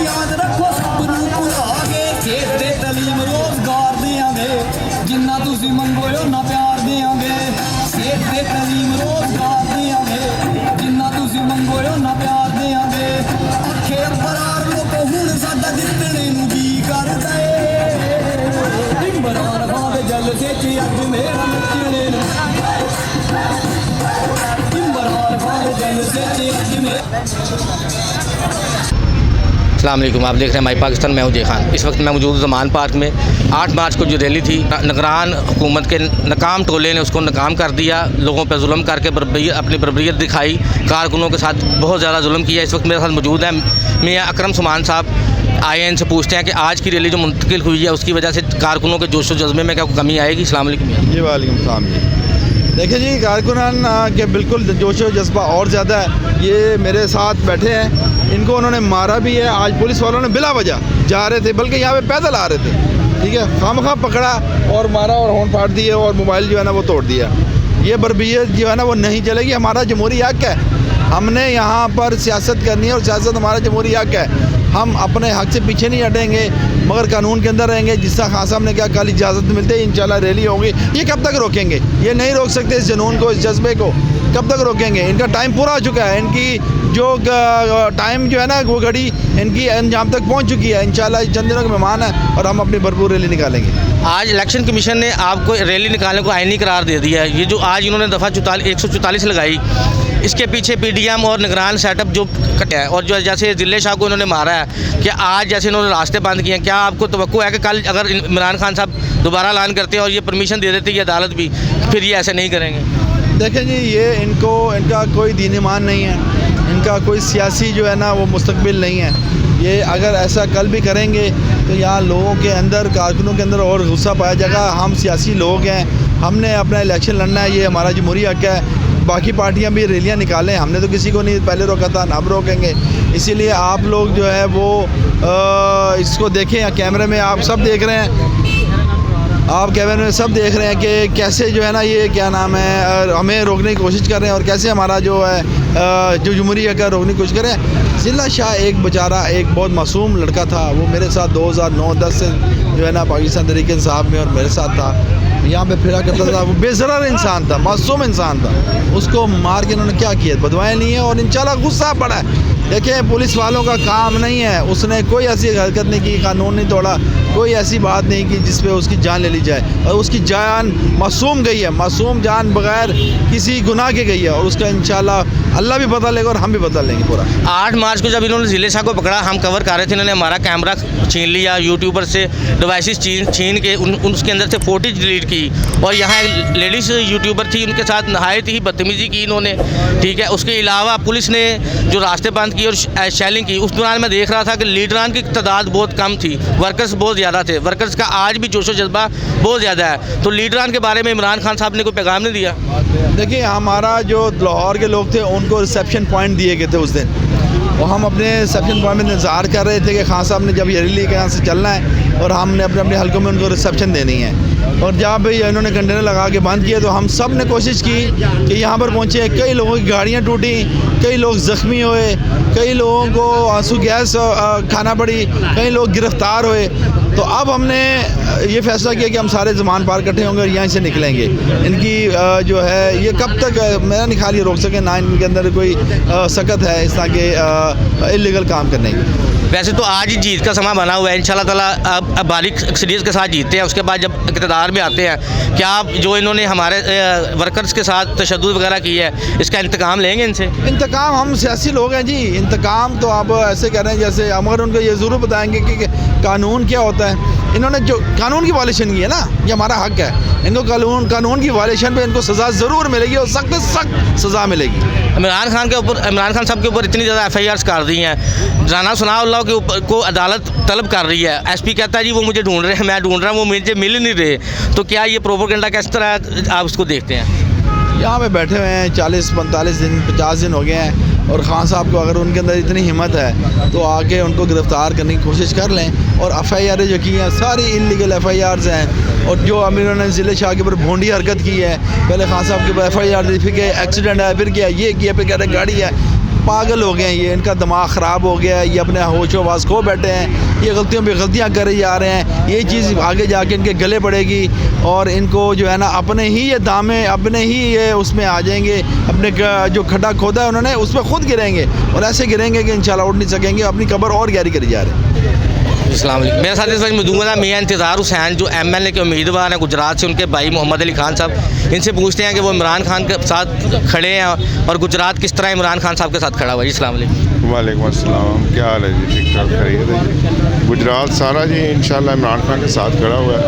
याद रखो सब नूं भुला के खेत ते तलीम रोजगार देंगे जिन्ना तुसी मंगोयो ना प्यार देंगे खेत ते तलीम रोजगार देंगे जिन्ना तुसी मंगोयो ना प्यार देंगे अखे बरार लोग हुण साडा दित्तणे नूं जी करदा ए इमरान खान जलसे च अज मेरा नच्चणे नूं इमरान खान जलसे च अज मेरा अस्सलाम वालेकुम, आप देख रहे हैं माई पाकिस्तान। मैं हूं जय खान। इस वक्त मैं मौजूद ज़मान पार्क में 8 मार्च को जो रैली थी, निगरान हुकूमत के नाकाम टोले ने उसको नाकाम कर दिया। लोगों पर जुल्म करके अपनी बर्बरियत दिखाई, कारकुनों के साथ बहुत ज़्यादा जुल्म किया। इस वक्त मेरे साथ मौजूद है मियाँ अकरम सुमान साहब। आए इनसे पूछते हैं कि आज की रैली जो मुंतकिल हुई है उसकी वजह से कारकुनों के जोश व जज्बे में क्या कमी आएगी। अस्सलाम वालेकुम। जी वालेकुम सलाम। जी देखिए जी, कारकुनान के बिल्कुल जोश व जज्बा और ज़्यादा है। ये मेरे साथ बैठे हैं, इनको उन्होंने मारा भी है। आज पुलिस वालों ने बिला वजह जा रहे थे, बल्कि यहाँ पे पैदल आ रहे थे, ठीक है, खामखा पकड़ा और मारा और होंठ फाड़ दिए और मोबाइल जो है ना वो तोड़ दिया। ये बर्बरियत जो है ना वो नहीं चलेगी। हमारा जमहूरी हक़ है, हमने यहाँ पर सियासत करनी है और सियासत हमारा जमहूरी हक़ है। हम अपने हक़ से पीछे नहीं हटेंगे, मगर कानून के अंदर रहेंगे। जिस तरह खान साहब ने क्या कल इजाज़त मिलते ही इंशाल्लाह रैली होगी। ये कब तक रोकेंगे? ये नहीं रोक सकते इस जुनून को, इस जज्बे को कब तक रोकेंगे? इनका टाइम पूरा हो चुका है। इनकी जो टाइम जो है ना वो घड़ी इनकी अंजाम तक पहुंच चुकी है। इंशाल्लाह चंद दिनों के मेहमान है और हम अपनी भरपूर रैली निकालेंगे। आज इलेक्शन कमीशन ने आपको रैली निकालने को आईनी करार दे दिया है। ये जो आज इन्होंने दफ़ा 144 लगाई, इसके पीछे PDM और निगरान सेटअप जो कटा है, और जो जैसे जिले शाह को इन्होंने मारा है कि आज जैसे इन्होंने रास्ते बंद किए हैं, क्या आपको तवक्को है कि कल अगर इमरान खान साहब दोबारा ऐलान करते हैं और ये परमिशन दे देती है अदालत भी, फिर ये ऐसे नहीं करेंगे? देखें जी, ये इनका कोई दीन ईमान नहीं है, इनका कोई सियासी जो है ना वो मुस्तकबिल नहीं है। ये अगर ऐसा कल भी करेंगे तो यहाँ लोगों के अंदर, कारकुनों के अंदर और गुस्सा पाया जाएगा। हम सियासी लोग हैं, हमने अपना इलेक्शन लड़ना है, ये हमारा जमहूरी हक़ है। बाकी पार्टियां भी रैलियां निकालें, हमने तो किसी को नहीं पहले रोका था, अब रोकेंगे। इसीलिए आप लोग जो है वो इसको देखें। कैमरे में आप सब देख रहे हैं, आप कैमरे में सब देख रहे हैं कि कैसे जो है ना ये क्या नाम है हमें रोकने की कोशिश कर रहे हैं और कैसे हमारा जो है जो जमहूरी हक़ है रोकने की कोशिश कर रहे हैं। जिला शाह एक बेचारा, एक बहुत मासूम लड़का था, वो मेरे साथ 2009-10 से जो है ना पाकिस्तान तहरीक इंसाफ में और मेरे साथ था, यहाँ पे फिरा करता था। वो बेज़रार इंसान था, मासूम इंसान था, उसको मार के इन्होंने क्या किया? बदवाएँ ली हैं और इंशाल्लाह गुस्सा पड़ा है। देखें, पुलिस वालों का काम नहीं है, उसने कोई ऐसी हरकत नहीं की, कानून नहीं तोड़ा, कोई ऐसी बात नहीं की जिस पे उसकी जान ले ली जाए, और उसकी जान मासूम गई है, मासूम जान बगैर किसी गुनाह के गई है, और उसका इंशाल्लाह अल्लाह भी बदला लेगा और हम भी बदला लेंगे पूरा। 8 मार्च को जब इन्होंने जिले शाह को पकड़ा, हम कवर कर रहे थे, इन्होंने हमारा कैमरा छीन लिया, यूट्यूबर से डिवाइसेस छीन के उसके अंदर से फुटेज डिलीट की, और यहाँ एक लेडीज़ यूट्यूबर थी, उनके साथ नहायत ही बदतमीज़ी की इन्होंने, ठीक है। उसके अलावा पुलिस ने जो रास्ते बंद किए और शेलिंग की, उस दौरान मैं देख रहा था कि लीडरान की तादाद बहुत कम थी, वर्कर्स बहुत ज़्यादा थे। वर्कर्स का आज भी जोश व जज्बा बहुत ज़्यादा है। तो लीडरान के बारे में इमरान खान साहब ने कोई पैगाम नहीं दिया? देखिए, हमारा जो लाहौर के लोग थे उनको रिसेप्शन पॉइंट दिए गए थे उस दिन, और हम अपने रिसेप्शन पॉइंट में इंतज़ार कर रहे थे कि खान साहब ने जब ये रैली के यहाँ से चलना है और हमने अपने अपने हल्कों में उनको रिसेप्शन देनी है। और जब इन्होंने कंटेनर लगा के बंद किए तो हम सब ने कोशिश की कि यहाँ पर पहुँचे। कई लोगों की गाड़ियाँ टूटी, कई लोग ज़ख्मी हुए, कई लोगों को आंसू गैस खाना पड़ी, कई लोग गिरफ़्तार हुए। तो अब हमने ये फैसला किया कि हम सारे ज़मान पार इकट्ठे होंगे और यहाँ से निकलेंगे। इनकी जो है ये कब तक मेरा नहीं ख्याल ये रोक सके, ना इनके अंदर कोई सख्त है इस तरह के इलीगल काम करने की। वैसे तो आज ही जीत का समा बना हुआ है, इंशाल्लाह ताला अब बारीक अक्सरियत के साथ जीतते हैं, उसके बाद जब इक़्तिदार में आते हैं, क्या आप जो इन्होंने हमारे वर्कर्स के साथ तशद्दुद वगैरह की है, इसका इंतकाम लेंगे इनसे? इंतकाम, हम सियासी लोग हैं जी, इंतकाम तो आप ऐसे कह रहे हैं जैसे, मगर उनको ये ज़रूर बताएंगे कि कानून क्या होता है। इन्होंने जो कानून की वायलेशन की है ना, ये हमारा हक है। इनको कानून की वायलेशन पे इनको सज़ा ज़रूर मिलेगी और सख्त से सख्त सज़ा मिलेगी। इमरान खान साहब के ऊपर इतनी ज़्यादा FIRs कर दी हैं। राना सनाउल्लाह के ऊपर को अदालत तलब कर रही है। SP कहता है जी वो मुझे ढूंढ रहे हैं, मैं ढूंढ रहा हूँ, वो मुझे मिल नहीं रहे। तो क्या ये प्रोपेगेंडा किस तरह आप उसको देखते हैं? यहाँ पे बैठे हुए हैं 40-45 दिन 50 दिन हो गए हैं, और खान साहब को अगर उनके अंदर इतनी हिम्मत है तो आके उनको गिरफ़्तार करने की कोशिश कर लें। और FIR जो की हैं सारी इलीगल FIRs हैं, और जो अमीरों ने ज़िले शाह के ऊपर भोंडी हरकत की है, पहले खान साहब के ऊपर FIR दी, फिर एक्सीडेंट है, फिर क्या ये किया, फिर कह रहे गाड़ी है। पागल हो गए हैं ये, इनका दिमाग ख़राब हो गया है, ये अपने होशो-हवास खो बैठे हैं, ये गलतियों पे गलतियां करे जा रहे हैं। ये चीज़ आगे जाके इनके गले पड़ेगी और इनको जो है ना अपने ही ये दामे, अपने ही ये उसमें आ जाएंगे, अपने जो खड्डा खोदा है उन्होंने उस पर खुद गिरेंगे, और ऐसे गिरेंगे कि इंशाल्लाह उठ नहीं सकेंगे, अपनी कब्र और गहरी करी जा रहे हैं। अस्सलाम वालेकुम। मेरे साथ इस वक्त मौजूद है मियां इंतज़ार हुसैन, जो MLA के उम्मीदवार हैं गुजरात से। उनके भाई मोहम्मद अली खान साहब, इनसे पूछते हैं कि वो इमरान खान के साथ खड़े हैं और गुजरात किस तरह इमरान खान साहब के साथ खड़ा हुआ है। अस्सलाम वालेकुम। वालेकुम अस्सलाम, क्या हाल है जी? ठीक ठाक, खैरियत है जी। गुजरात सारा जी इंशाल्लाह इमरान खान के साथ खड़ा हुआ है।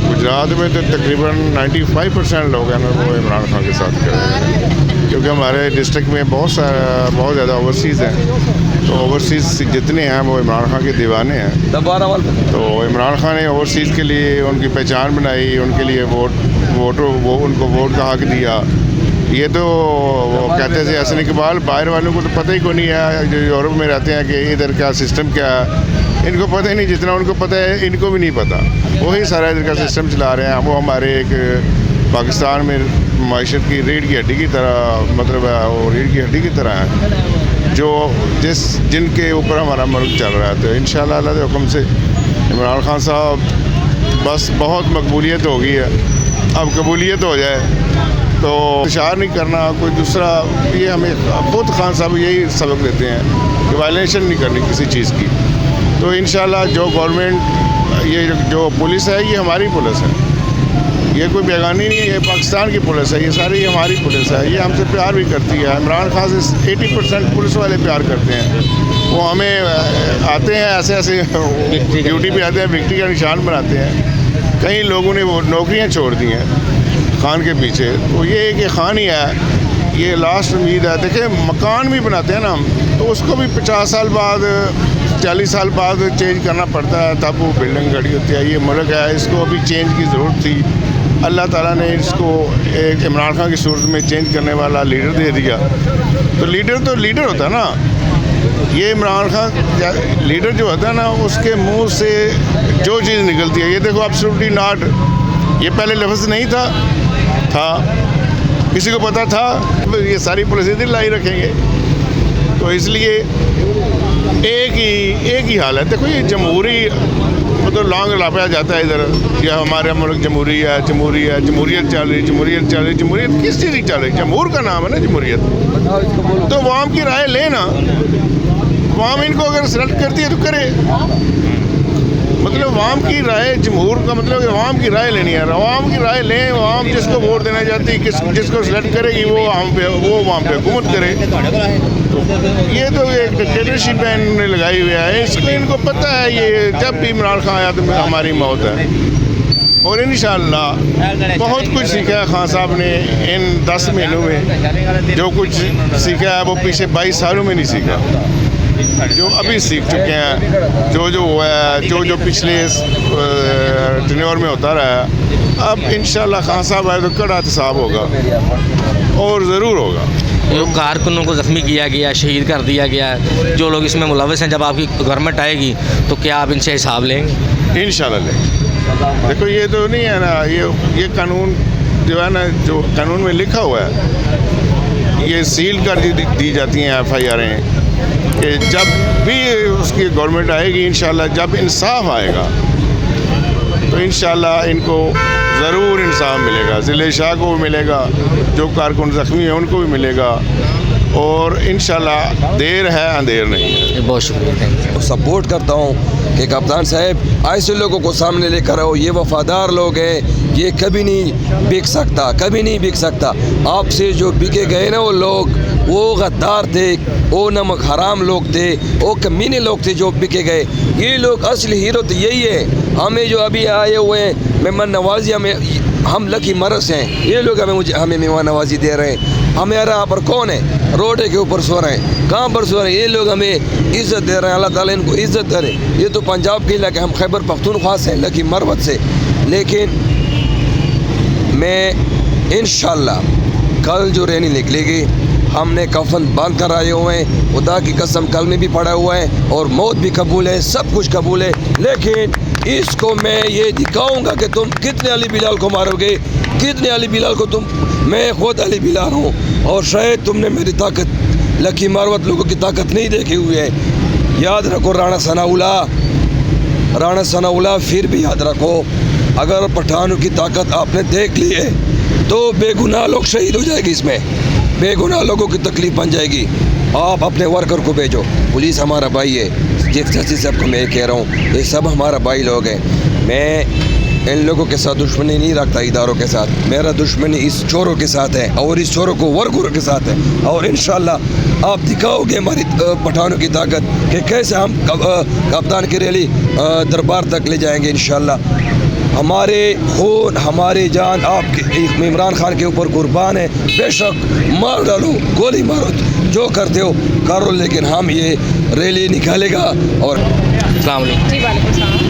गुजरात में तो तकरीबन 95% लोग हैं ना वो इमरान खान के साथ खड़े हैं, क्योंकि हमारे डिस्ट्रिक्ट में बहुत ज़्यादा ओवरसीज़ हैं। तो ओवरसीज़ जितने हैं वो इमरान खान के दीवाने हैं। तो इमरान खान ने ओवरसीज़ के लिए उनकी पहचान बनाई, उनके लिए उनको वोट का हक दिया। ये तो वो कहते थे हसन इकबाल, बाहर वालों को तो पता ही को नहीं है, जो यूरोप में रहते हैं, कि इधर का सिस्टम क्या है, इनको पता ही नहीं। जितना उनको पता है इनको भी नहीं पता, वही सारा इधर का सिस्टम चला रहे हैं। वो हमारे एक पाकिस्तान में माशत की रीढ़ की हड्डी की तरह, मतलब वो रीढ़ की हड्डी की तरह है, जो जिनके ऊपर हमारा मुल्क चल रहा है। तो इंशाल्लाह अल्लाह के हुक्म से इमरान खान साहब बस बहुत मकबूलियत हो गई है, अब कबूलियत हो जाए तो इशार नहीं करना कोई दूसरा। ये हमें खुद खान साहब यही सबक देते हैं कि वायलेशन नहीं करनी किसी चीज़ की। तो इंशाल्लाह जो गवर्नमेंट, ये जो पुलिस है ये हमारी पुलिस है, ये कोई बेगानी नहीं है, ये पाकिस्तान की पुलिस है, ये सारी हमारी पुलिस है। ये हमसे प्यार भी करती है। इमरान खान से 80% पुलिस वाले प्यार करते हैं। वो हमें आते हैं ऐसे ड्यूटी पे आते हैं, विक्ट्री का निशान बनाते हैं। कई लोगों ने वो नौकरियां छोड़ दी हैं खान के पीछे। तो ये कि खान ही है, ये लास्ट उम्मीद है। देखिए मकान भी बनाते हैं ना हम, तो उसको भी 50 साल बाद 40 साल बाद चेंज करना पड़ता है, तब वो बिल्डिंग खड़ी होती है। ये मुल्क है, इसको अभी चेंज की ज़रूरत थी। अल्लाह ताला ने इसको एक इमरान खान की सूरत में चेंज करने वाला लीडर दे दिया। तो लीडर होता है ना, ये इमरान खान लीडर जो होता है ना, उसके मुंह से जो चीज़ निकलती है, ये देखो एब्सोल्युटली नॉट, ये पहले लफ्ज़ नहीं था, किसी को पता था, ये सारी पुलिस इधर लाई रखेंगे। तो इसलिए एक ही हाल है। देखो ये जमहूरी मतलब लॉन्ग लापया जाता है इधर, या हमारे मुल्क जमहूरियत चल रही, जमहूरियत किस चीज़ की चल रही? जमहूर का नाम है ना जमहूरियत। तो वाम की राय लेना, वाम इनको अगर सेलेक्ट करती है तो करे। मतलब वाम की राय, जमहूर का मतलब वाम की राय लेनी है। वाम की राय लें, वाम जिसको वोट देना चाहती है, जिसको सेलेक्ट करेगी वो वाम पे हुकूमत करे। तो ये तो एक डिक्टेटरशिप है इन्होंने लगाई हुई है। इसको इनको पता है, ये जब भी इमरान खान आया तो हमारी मौत है। और इंशाअल्लाह बहुत कुछ सीखा है खान साहब ने इन 10 महीनों में। जो कुछ सीखा है वो पिछले 22 सालों में नहीं सीखा, जो अभी सीख चुके हैं। जो हुआ है, जो पिछले टेन्योर में होता रहा है, अब इंशाल्लाह खान साहब आए तो कड़ा एहतसाब होगा, और ज़रूर होगा। जो कारकुनों को ज़ख्मी किया गया, शहीद कर दिया गया, जो लोग इसमें मुलव्वस हैं, जब आपकी गवर्नमेंट आएगी तो क्या आप इनसे हिसाब लेंगे? इंशाल्लाह लेंगे। देखो ये तो नहीं है ना, ये कानून जो है ना, जो कानून में लिखा हुआ है, ये सील कर दी जाती हैं FIR'ें कि जब भी उसकी गवर्नमेंट आएगी, इंशाल्लाह जब इंसाफ आएगा तो इंशाल्लाह इनको ज़रूर इंसाफ मिलेगा। ज़िले शाह को भी मिलेगा, जो कारकुन ज़ख्मी हैं उनको भी मिलेगा, और इंशाल्लाह देर है अंधेर नहीं है। बहुत शुक्रिया। सपोर्ट करता हूँ कि कप्तान साहब ऐसे लोगों को सामने लेकर आओ। ये वफादार लोग हैं, ये कभी नहीं बिक सकता, कभी नहीं बिक सकता। आपसे जो बिके गए ना वो लोग, वो गद्दार थे, वो नमक हराम लोग थे, वो कमीने लोग थे जो बिके गए। ये लोग असली हीरो तो यही है। हमें जो अभी आए हुए हैं मेहमान नवाजी, हम लकी मरस हैं, ये लोग हमें मेहमान नवाजी दे रहे हैं। हमारे यहाँ पर कौन है रोडे के ऊपर सो रहे हैं, कहाँ पर सो रहे हैं, ये लोग हमें इज़्ज़त दे रहे हैं। अल्लाह ताला इनको इज़्ज़त करे। ये तो पंजाब के इलाके, हम खैबर पख्तूनख्वा से, लकी मरवत से। लेकिन मैं इंशाल्लाह कल जो रैली निकलेगी, हमने कफन बांध कर आए हुए हैं, खुदा की कसम कल में भी पड़ा हुआ है और मौत भी कबूल है, सब कुछ कबूल है। लेकिन इसको मैं ये दिखाऊंगा कि तुम कितने अली बिलाल को मारोगे, कितने अली बिलाल को तुम। मैं खुद अली बिलाल हूँ और शायद तुमने मेरी ताकत, लकी मारवत लोगों की ताकत नहीं देखी हुई है। याद रखो राणा सनाउल्लाह, फिर भी याद रखो, अगर पठानों की ताकत आपने देख ली है तो बेगुनाह लोग शहीद हो जाएगी, इसमें बेगुनाह लोगों की तकलीफ बन जाएगी। आप अपने वर्कर को भेजो, पुलिस हमारा भाई है, चीफ जस्टिस साहब को मैं कह रहा हूँ, ये सब हमारा भाई लोग हैं। मैं इन लोगों के साथ दुश्मनी नहीं रखता, इदारों के साथ। मेरा दुश्मनी इस चोरों के साथ है और इस चोरों को वर्करों के साथ है। और इंशाल्लाह आप दिखाओगे हमारी पठानों की ताकत कि कैसे हम कप्तान की रैली दरबार तक ले जाएंगे। इंशाल्लाह हमारे खून, हमारी जान आपके इमरान खान के ऊपर कुर्बान है। बेशक मार डालो, गोली मारो, जो करते हो करो, लेकिन हम ये रैली निकालेगा। और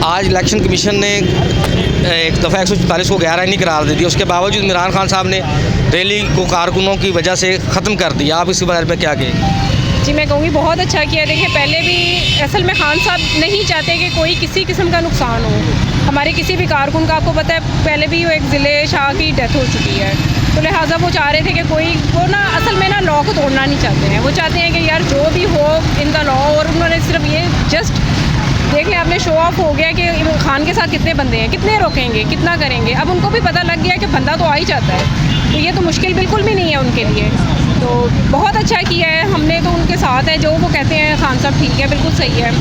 आज इलेक्शन कमीशन ने एक दफ़ा 144 को गैर आईनी करार दे दिया, उसके बावजूद इमरान खान साहब ने रैली को कारकुनों की वजह से ख़त्म कर दिया। आप इसके बारे में क्या कहेंगे? जी मैं कहूँगी बहुत अच्छा किया। देखिए पहले भी असल में खान साहब नहीं चाहते कि कोई किसी किस्म का नुकसान हो हमारे किसी भी कारकुन का। आपको पता है पहले भी वो एक ज़िले शाह की डेथ हो चुकी है, तो लिहाजा वो चाह रहे थे कि कोई वो ना असल में ना लॉ को तोड़ना नहीं चाहते हैं। वो चाहते हैं कि यार जो भी हो इनका लॉ, और उन्होंने सिर्फ ये जस्ट देख लें, आपने शो ऑफ हो गया कि खान के साथ कितने बंदे हैं, कितने रोकेंगे, कितना करेंगे। अब उनको भी पता लग गया कि बंदा तो आ ही जाता है, तो ये तो मुश्किल बिल्कुल भी नहीं है उनके लिए। तो बहुत अच्छा किया है, हमने तो उनके साथ है। जो वो कहते हैं खान साहब ठीक है, बिल्कुल सही है।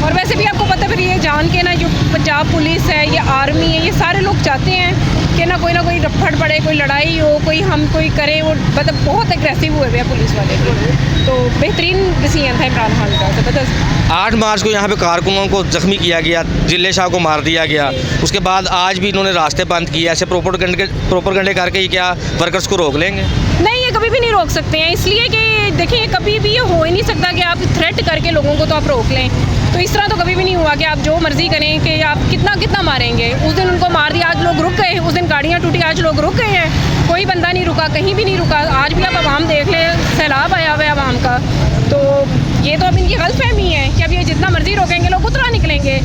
और वैसे भी आपको पता फिर ये जान के ना, जो पंजाब पुलिस है, ये आर्मी है, ये सारे लोग चाहते हैं कि ना कोई रफड़ पड़े, कोई लड़ाई हो, कोई करे। वो मतलब बहुत एग्रेसिव हुए हुए हैं पुलिस वाले। तो बेहतरीन डिसीजन था इमरान खान का, ज़बरदस्त। 8 मार्च को यहाँ पे कारकुनों को ज़ख्मी किया गया, जिले शाह को मार दिया गया, उसके बाद आज भी इन्होंने रास्ते बंद किए। ऐसे प्रोपेगेंडे करके ये क्या वर्कर्स को रोक लेंगे? नहीं, ये कभी भी नहीं रोक सकते हैं, इसलिए कि देखिए कभी भी ये हो ही नहीं सकता कि आप थ्रेट करके लोगों को तो आप रोक लें। तो इस तरह तो कभी भी नहीं हुआ कि आप जो मर्ज़ी करें कि आप कितना मारेंगे। उस दिन उनको मार दिया, आज लोग रुक गए। उस दिन गाड़ियाँ टूटी, आज लोग रुक गए हैं। कोई बंदा नहीं रुका, कहीं भी नहीं रुका। आज भी आप आवाम देख लें, सैलाब आया हुआ है आवाम का। तो ये तो अब इनकी गलतफहमी है कि अब ये जितना मर्ज़ी रोकेंगे लोग उतना निकलेंगे।